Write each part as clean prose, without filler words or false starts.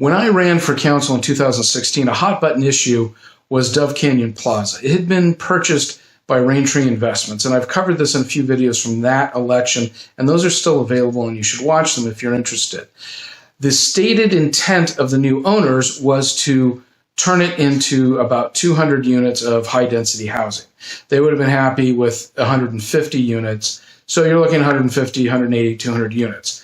When I ran for council in 2016, a hot button issue was Dove Canyon Plaza. It had been purchased by Raintree Investments, and I've covered this in a few videos from that election, and those are still available, and you should watch them if you're interested. The stated intent of the new owners was to turn it into about 200 units of high-density housing. They would have been happy with 150 units, so you're looking at 150, 180, 200 units.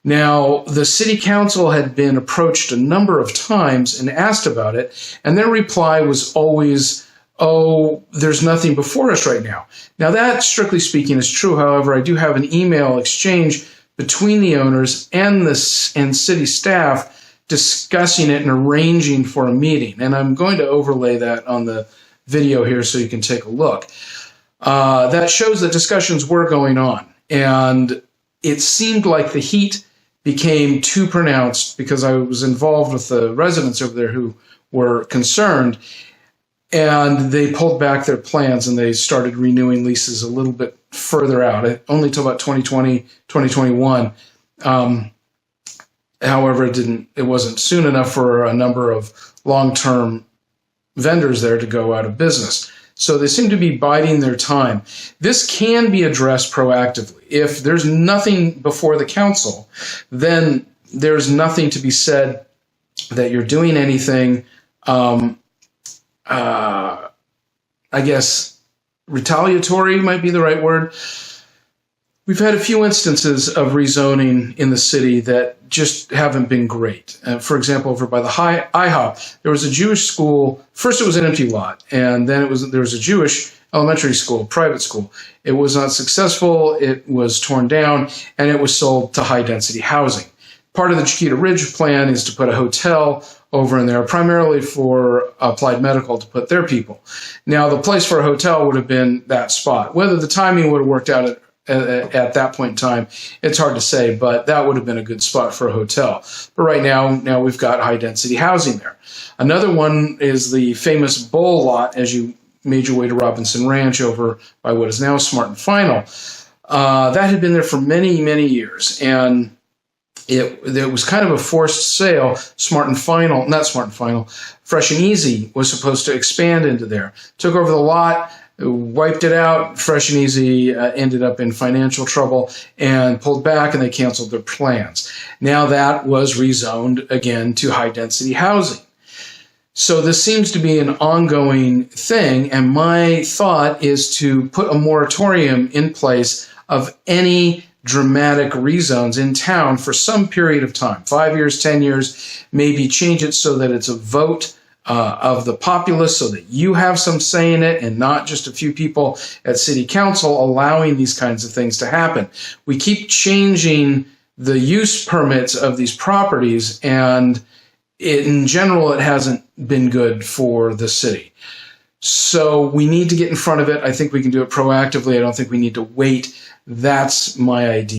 Now, the city council had been approached a number of times and asked about it, and their reply was always, oh, there's nothing before us right now. Now, that, strictly speaking, is true. However, I do have an email exchange between the owners and city staff discussing it and arranging for a meeting. And I'm going to overlay that on the video here so you can take a look. That shows that discussions were going on. And it seemed like the heat became too pronounced because I was involved with the residents over there who were concerned. And they pulled back their plans and they started renewing leases a little bit further out, only till about 2020, 2021. However, it wasn't soon enough for a number of long-term vendors there to go out of business. So they seem to be biding their time. This can be addressed proactively. If there's nothing before the council, then there's nothing to be said that you're doing anything, I guess retaliatory might be the right word. We've had a few instances of rezoning in the city that just haven't been great. For example, over by the IHOP, there was a Jewish school. First, it was an empty lot, and then there was a Jewish elementary school, private school. It was not successful. It was torn down, and it was sold to high-density housing. Part of the Chiquita Ridge plan is to put a hotel over in there, primarily for Applied Medical to put their people. Now, the place for a hotel would have been that spot. Whether the timing would have worked out at that point in time, it's hard to say, but that would have been a good spot for a hotel. But right now we've got high-density housing there. Another one is the famous Bowl lot as you made your way to Robinson Ranch over by what is now Smart and Final. That had been there for many, many years, and it was kind of a forced sale. Fresh and Easy was supposed to expand into there. Took over the lot, wiped it out. Fresh and Easy ended up in financial trouble and pulled back, and they canceled their plans. Now that was rezoned again to high-density housing. So this seems to be an ongoing thing, and my thought is to put a moratorium in place of any dramatic rezones in town for some period of time, 5 years, 10 years, maybe change it so that it's a vote of the populace so that you have some say in it and not just a few people at city council allowing these kinds of things to happen. We keep changing the use permits of these properties, and in general, it hasn't been good for the city. So we need to get in front of it. I think we can do it proactively. I don't think we need to wait. That's my idea.